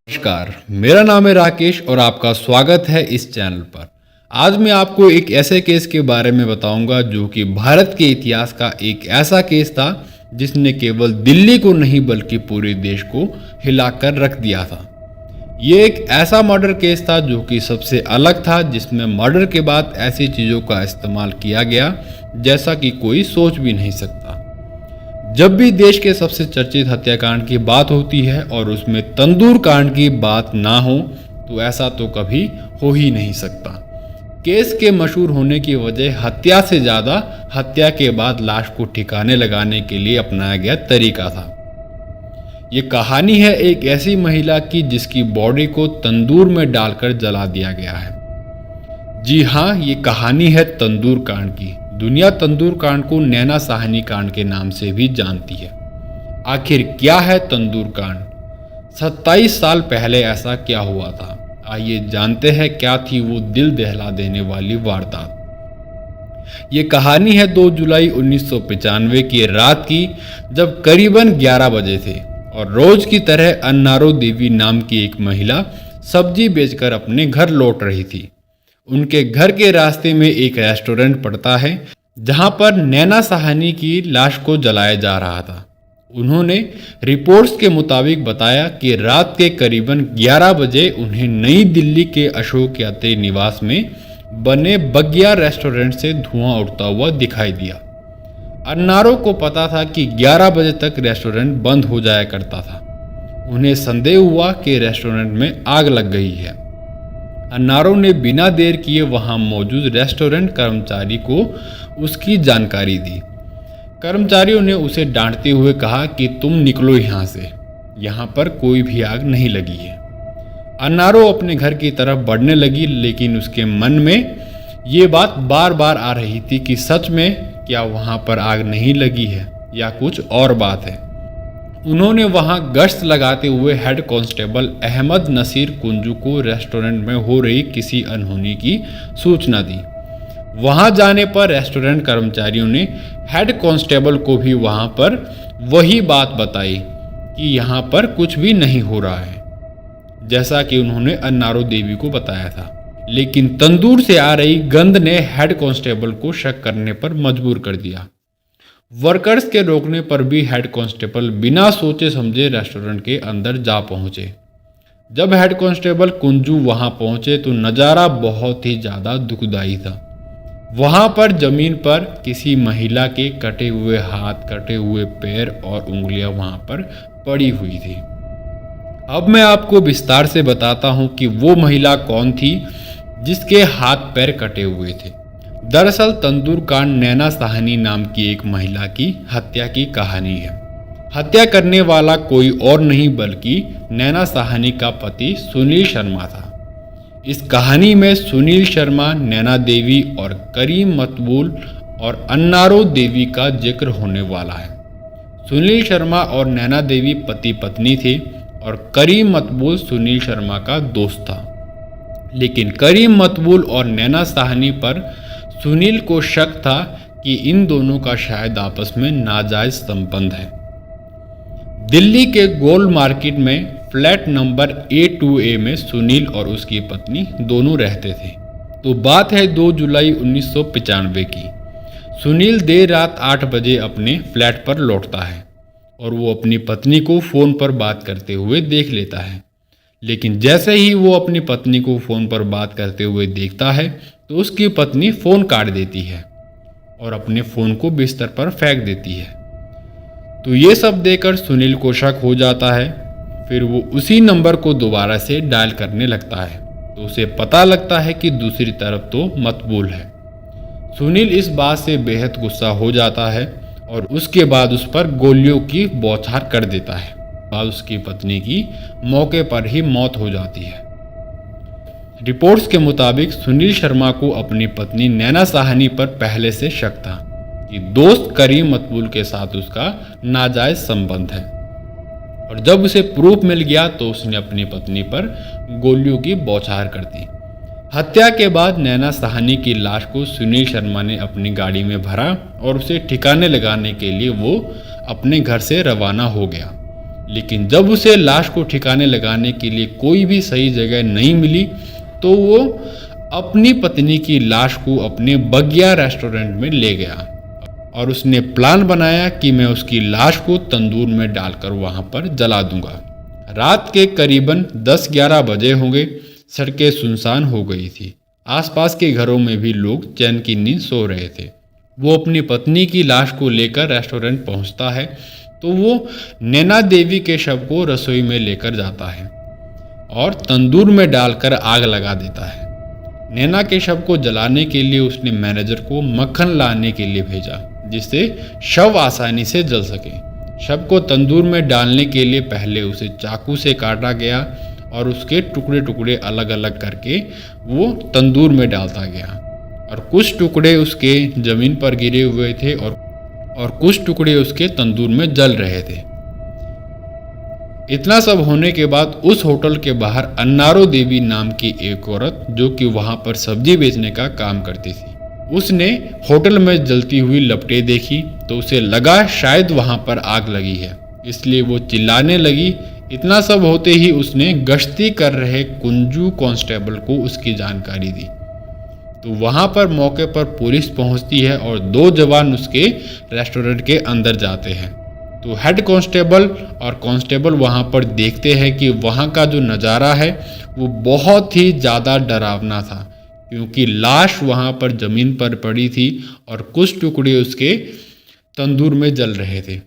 नमस्कार, मेरा नाम है राकेश और आपका स्वागत है इस चैनल पर। आज मैं आपको एक ऐसे केस के बारे में बताऊंगा जो कि भारत के इतिहास का एक ऐसा केस था जिसने केवल दिल्ली को नहीं बल्कि पूरे देश को हिलाकर रख दिया था। ये एक ऐसा मर्डर केस था जो कि सबसे अलग था, जिसमें मर्डर के बाद ऐसी चीज़ों का इस्तेमाल किया गया जैसा कि कोई सोच भी नहीं सकता। जब भी देश के सबसे चर्चित हत्याकांड की बात होती है और उसमें तंदूर कांड की बात ना हो तो ऐसा तो कभी हो ही नहीं सकता। केस के मशहूर होने की वजह हत्या से ज़्यादा हत्या के बाद लाश को ठिकाने लगाने के लिए अपनाया गया तरीका था। ये कहानी है एक ऐसी महिला की जिसकी बॉडी को तंदूर में डालकर जला दिया गया है। जी हाँ, ये कहानी है तंदूर कांड की। दुनिया तंदूर कांड को नैना साहनी कांड के नाम से भी जानती है। आखिर क्या है तंदूर कांड? 27 साल पहले ऐसा क्या हुआ था? आइए जानते हैं क्या थी वो दिल दहला देने वाली वारदात। ये कहानी है 2 जुलाई 1995 की रात की, जब करीबन 11 बजे थे और रोज की तरह अन्नारो देवी नाम की एक महिला सब्जी बेचकर अपने घर लौट रही थी। उनके घर के रास्ते में एक रेस्टोरेंट पड़ता है जहां पर नैना साहनी की लाश को जलाया जा रहा था। उन्होंने रिपोर्ट्स के मुताबिक बताया कि रात के करीबन 11 बजे उन्हें नई दिल्ली के अशोक यात्री निवास में बने बगिया रेस्टोरेंट से धुआं उठता हुआ दिखाई दिया। अन्नारो को पता था कि 11 बजे तक रेस्टोरेंट बंद हो जाया करता था। उन्हें संदेह हुआ कि रेस्टोरेंट में आग लग गई है। अन्नारो ने बिना देर किए वहां मौजूद रेस्टोरेंट कर्मचारी को उसकी जानकारी दी। कर्मचारियों ने उसे डांटते हुए कहा कि तुम निकलो यहाँ से, यहाँ पर कोई भी आग नहीं लगी है। अन्नारो अपने घर की तरफ बढ़ने लगी, लेकिन उसके मन में ये बात बार बार आ रही थी कि सच में क्या वहाँ पर आग नहीं लगी है या कुछ और बात है। उन्होंने वहां गश्त लगाते हुए हेड कांस्टेबल अहमद नसीर कुंजू को रेस्टोरेंट में हो रही किसी अनहोनी की सूचना दी। वहां जाने पर रेस्टोरेंट कर्मचारियों ने हेड कांस्टेबल को भी वहां पर वही बात बताई कि यहां पर कुछ भी नहीं हो रहा है, जैसा कि उन्होंने अन्नारो देवी को बताया था। लेकिन तंदूर से आ रही गंध ने हेड कांस्टेबल को शक करने पर मजबूर कर दिया। वर्कर्स के रोकने पर भी हेड कांस्टेबल बिना सोचे समझे रेस्टोरेंट के अंदर जा पहुंचे। जब हेड कांस्टेबल कुंजू वहां पहुंचे तो नज़ारा बहुत ही ज़्यादा दुखदाई था। वहां पर जमीन पर किसी महिला के कटे हुए हाथ, कटे हुए पैर और उंगलियां वहां पर पड़ी हुई थी। अब मैं आपको विस्तार से बताता हूं कि वो महिला कौन थी जिसके हाथ पैर कटे हुए थे। दरअसल तंदूर कांड नैना साहनी नाम की एक महिला की हत्या की कहानी है। हत्या करने वाला कोई और नहीं बल्कि नैना साहनी का पति सुनील शर्मा था। इस कहानी में सुनील शर्मा, नैना देवी और करीम मतबूल और अन्नारो देवी का जिक्र होने वाला है। सुनील शर्मा और नैना देवी पति पत्नी थे और करीम मतबूल सुनील शर्मा का दोस्त था। लेकिन करीम मतबूल और नैना साहनी पर सुनील को शक था कि इन दोनों का शायद आपस में नाजायज संबंध है। दिल्ली के गोल मार्केट में फ्लैट नंबर A2A में सुनील और उसकी पत्नी दोनों रहते थे। तो बात है 2 जुलाई 1995 की। सुनील देर रात 8 बजे अपने फ्लैट पर लौटता है और वो अपनी पत्नी को फ़ोन पर बात करते हुए देख लेता है। लेकिन जैसे ही वो अपनी पत्नी को फ़ोन पर बात करते हुए देखता है तो उसकी पत्नी फ़ोन काट देती है और अपने फ़ोन को बिस्तर पर फेंक देती है। तो ये सब देखकर सुनील को शक हो जाता है। फिर वो उसी नंबर को दोबारा से डायल करने लगता है तो उसे पता लगता है कि दूसरी तरफ तो मतबूल है। सुनील इस बात से बेहद गुस्सा हो जाता है और उसके बाद उस पर गोलियों की बौछार कर देता है। बाद उसकी पत्नी की मौके पर ही मौत हो जाती है। रिपोर्ट्स के मुताबिक सुनील शर्मा को अपनी पत्नी नैना साहनी पर पहले से शक था कि दोस्त करीम मतबूल के साथ उसका नाजायज संबंध है, और जब उसे प्रूफ मिल गया तो उसने अपनी पत्नी पर गोलियों की बौछार कर दी। हत्या के बाद नैना साहनी की लाश को सुनील शर्मा ने अपनी गाड़ी में भरा और उसे ठिकाने लगाने के लिए वो अपने घर से रवाना हो गया। लेकिन जब उसे लाश को ठिकाने लगाने के लिए कोई भी सही जगह नहीं मिली तो वो अपनी पत्नी की लाश को अपने बगिया रेस्टोरेंट में ले गया और उसने प्लान बनाया कि मैं उसकी लाश को तंदूर में डालकर वहाँ पर जला दूंगा। रात के करीबन 10-11 बजे होंगे। सड़कें सुनसान हो गई थी। आसपास के घरों में भी लोग चैन की नींद सो रहे थे। वो अपनी पत्नी की लाश को लेकर रेस्टोरेंट पहुंचता है तो वो नैना देवी के शव को रसोई में लेकर जाता है और तंदूर में डालकर आग लगा देता है। नैना के शव को जलाने के लिए उसने मैनेजर को मक्खन लाने के लिए भेजा जिससे शव आसानी से जल सके। शव को तंदूर में डालने के लिए पहले उसे चाकू से काटा गया और उसके टुकड़े टुकड़े अलग अलग करके वो तंदूर में डालता गया और कुछ टुकड़े उसके ज़मीन पर गिरे हुए थे और कुछ टुकड़े उसके तंदूर में जल रहे थे। इतना सब होने के बाद उस होटल के बाहर अन्नारो देवी नाम की एक औरत जो कि वहाँ पर सब्जी बेचने का काम करती थी, उसने होटल में जलती हुई लपटें देखी तो उसे लगा शायद वहाँ पर आग लगी है, इसलिए वो चिल्लाने लगी। इतना सब होते ही उसने गश्ती कर रहे कुंजू कांस्टेबल को उसकी जानकारी दी तो वहाँ पर मौके पर पुलिस पहुँचती है और 2 जवान उसके रेस्टोरेंट के अंदर जाते हैं। तो हेड कांस्टेबल और कांस्टेबल वहाँ पर देखते हैं कि वहाँ का जो नज़ारा है वो बहुत ही ज़्यादा डरावना था क्योंकि लाश वहाँ पर ज़मीन पर पड़ी थी और कुछ टुकड़े उसके तंदूर में जल रहे थे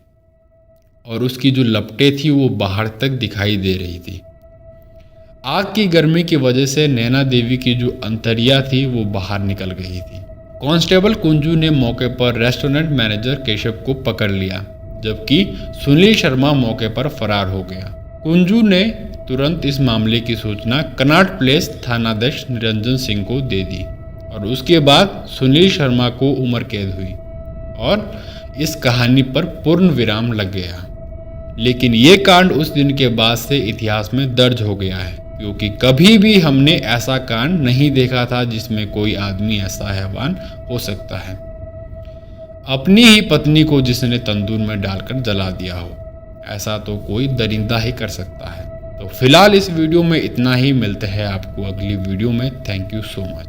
और उसकी जो लपटें थी वो बाहर तक दिखाई दे रही थी। आग की गर्मी की वजह से नैना देवी की जो अंतरिया थी वो बाहर निकल गई थी। कांस्टेबल कुंजू ने मौके पर रेस्टोरेंट मैनेजर केशव को पकड़ लिया जबकि सुनील शर्मा मौके पर फरार हो गया। कुंजू ने तुरंत इस मामले की सूचना कनॉट प्लेस थानाध्यक्ष निरंजन सिंह को दे दी और उसके बाद सुनील शर्मा को उम्र कैद हुई और इस कहानी पर पूर्ण विराम लग गया। लेकिन ये कांड उस दिन के बाद से इतिहास में दर्ज हो गया है क्योंकि कभी भी हमने ऐसा कांड नहीं देखा था जिसमें कोई आदमी ऐसा हैवान हो सकता है, अपनी ही पत्नी को जिसने तंदूर में डालकर जला दिया हो। ऐसा तो कोई दरिंदा ही कर सकता है। तो फिलहाल इस वीडियो में इतना ही। मिलते हैं आपको अगली वीडियो में। Thank you so much.